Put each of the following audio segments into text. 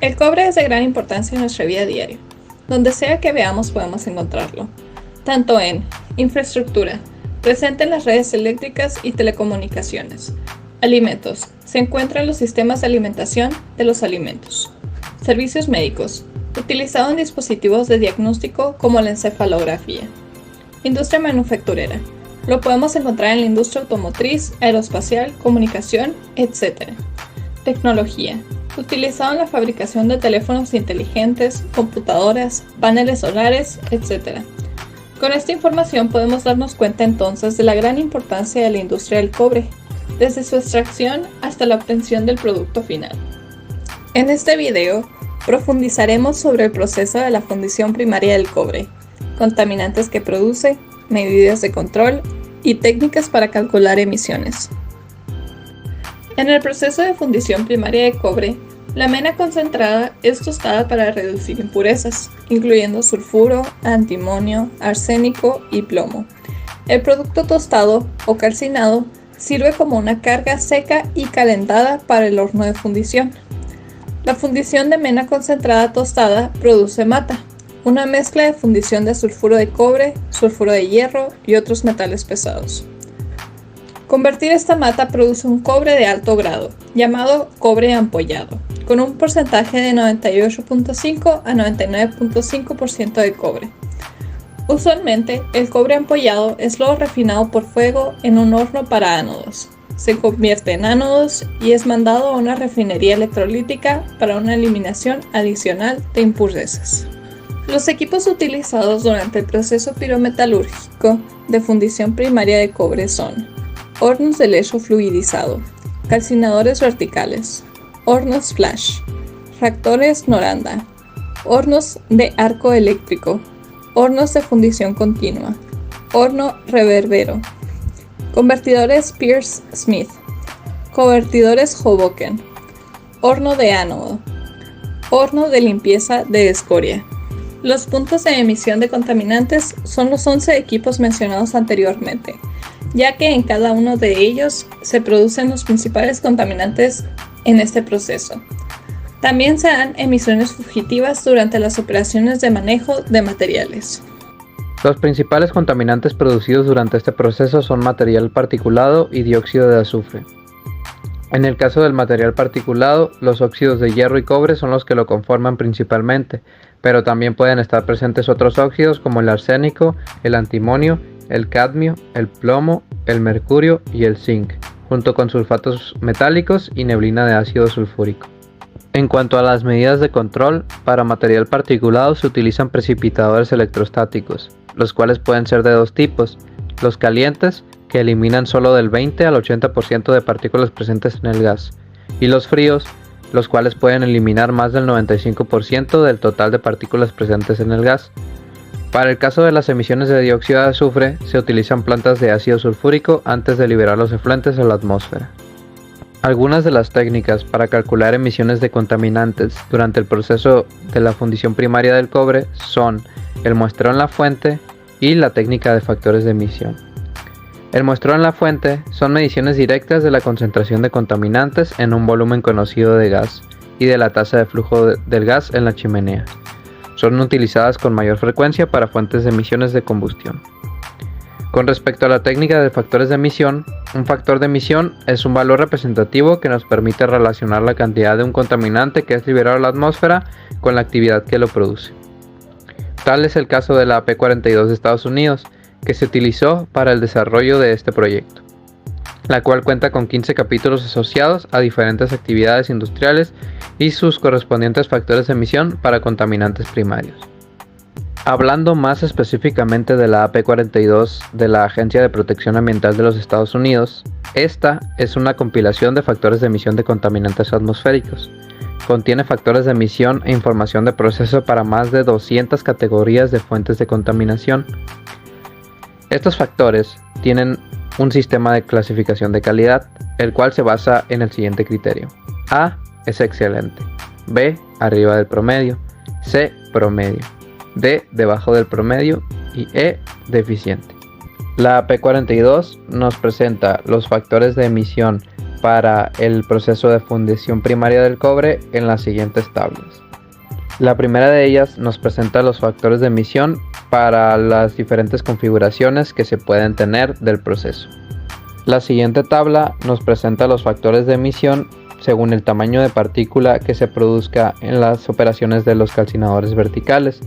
El cobre es de gran importancia en nuestra vida diaria. Donde sea que veamos podemos encontrarlo, tanto en infraestructura, presente en las redes eléctricas y telecomunicaciones. Alimentos, se encuentra en los sistemas de alimentación de los alimentos. Servicios médicos, utilizado en dispositivos de diagnóstico como la encefalografía. Industria manufacturera, lo podemos encontrar en la industria automotriz, aeroespacial, comunicación, etc. Tecnología, utilizado en la fabricación de teléfonos inteligentes, computadoras, paneles solares, etc. Con esta información podemos darnos cuenta entonces de la gran importancia de la industria del cobre, desde su extracción hasta la obtención del producto final. En este video profundizaremos sobre el proceso de la fundición primaria del cobre, contaminantes que produce, medidas de control y técnicas para calcular emisiones. En el proceso de fundición primaria de cobre, la mena concentrada es tostada para reducir impurezas, incluyendo sulfuro, antimonio, arsénico y plomo. El producto tostado o calcinado sirve como una carga seca y calentada para el horno de fundición. La fundición de mena concentrada tostada produce mata, una mezcla de fundición de sulfuro de cobre, sulfuro de hierro y otros metales pesados. Convertir esta mata produce un cobre de alto grado, llamado cobre ampollado, con un porcentaje de 98.5 a 99.5% de cobre. Usualmente, el cobre ampollado es luego refinado por fuego en un horno para ánodos. Se convierte en ánodos y es mandado a una refinería electrolítica para una eliminación adicional de impurezas. Los equipos utilizados durante el proceso pirometalúrgico de fundición primaria de cobre son hornos de lecho fluidizado, calcinadores verticales, hornos flash, reactores Noranda, hornos de arco eléctrico, hornos de fundición continua, horno reverbero, convertidores Peirce-Smith, convertidores Hoboken, horno de ánodo, horno de limpieza de escoria. Los puntos de emisión de contaminantes son los 11 equipos mencionados anteriormente, ya que en cada uno de ellos se producen los principales contaminantes en este proceso. También se dan emisiones fugitivas durante las operaciones de manejo de materiales. Los principales contaminantes producidos durante este proceso son material particulado y dióxido de azufre. En el caso del material particulado, los óxidos de hierro y cobre son los que lo conforman principalmente, pero también pueden estar presentes otros óxidos como el arsénico, el antimonio, el cadmio, el plomo, el mercurio y el zinc, junto con sulfatos metálicos y neblina de ácido sulfúrico. En cuanto a las medidas de control, para material particulado se utilizan precipitadores electrostáticos, los cuales pueden ser de dos tipos: los calientes, que eliminan solo del 20 al 80% de partículas presentes en el gas, y los fríos, los cuales pueden eliminar más del 95% del total de partículas presentes en el gas. Para el caso de las emisiones de dióxido de azufre, se utilizan plantas de ácido sulfúrico antes de liberar los efluentes a la atmósfera. Algunas de las técnicas para calcular emisiones de contaminantes durante el proceso de la fundición primaria del cobre son el muestreo en la fuente y la técnica de factores de emisión. El muestreo en la fuente son mediciones directas de la concentración de contaminantes en un volumen conocido de gas y de la tasa de flujo del gas en la chimenea. Son utilizadas con mayor frecuencia para fuentes de emisiones de combustión. Con respecto a la técnica de factores de emisión, un factor de emisión es un valor representativo que nos permite relacionar la cantidad de un contaminante que es liberado a la atmósfera con la actividad que lo produce. Tal es el caso de la AP42 de Estados Unidos, que se utilizó para el desarrollo de este proyecto, la cual cuenta con 15 capítulos asociados a diferentes actividades industriales y sus correspondientes factores de emisión para contaminantes primarios. Hablando más específicamente de la AP42 de la Agencia de Protección Ambiental de los Estados Unidos, esta es una compilación de factores de emisión de contaminantes atmosféricos. Contiene factores de emisión e información de proceso para más de 200 categorías de fuentes de contaminación. Estos factores tienen un sistema de clasificación de calidad, el cual se basa en el siguiente criterio: A es excelente, B arriba del promedio, C promedio, D debajo del promedio y E deficiente. La AP42 nos presenta los factores de emisión para el proceso de fundición primaria del cobre en las siguientes tablas. La primera de ellas nos presenta los factores de emisión para las diferentes configuraciones que se pueden tener del proceso. La siguiente tabla nos presenta los factores de emisión según el tamaño de partícula que se produzca en las operaciones de los calcinadores verticales.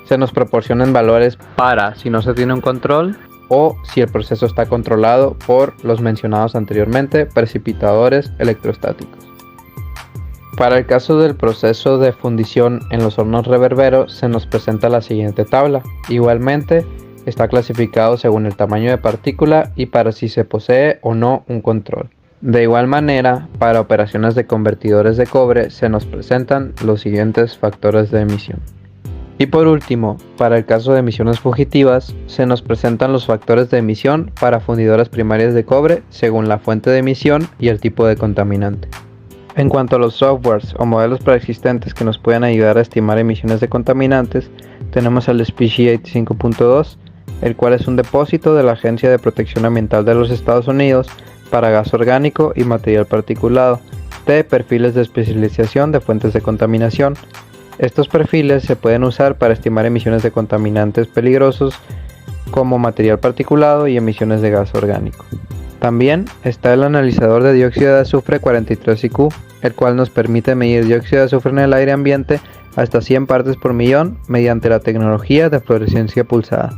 Se nos proporcionan valores para si no se tiene un control o si el proceso está controlado por los mencionados anteriormente precipitadores electrostáticos. Para el caso del proceso de fundición en los hornos reverberos se nos presenta la siguiente tabla. Igualmente está clasificado según el tamaño de partícula y para si se posee o no un control. De igual manera, para operaciones de convertidores de cobre se nos presentan los siguientes factores de emisión. Y por último, para el caso de emisiones fugitivas, se nos presentan los factores de emisión para fundidoras primarias de cobre según la fuente de emisión y el tipo de contaminante. En cuanto a los softwares o modelos preexistentes que nos pueden ayudar a estimar emisiones de contaminantes, tenemos el Speciate 5.2, el cual es un depósito de la Agencia de Protección Ambiental de los Estados Unidos para gas orgánico y material particulado, de perfiles de especialización de fuentes de contaminación. Estos perfiles se pueden usar para estimar emisiones de contaminantes peligrosos como material particulado y emisiones de gas orgánico. También está el analizador de dióxido de azufre 43IQ, el cual nos permite medir dióxido de azufre en el aire ambiente hasta 100 partes por millón mediante la tecnología de fluorescencia pulsada.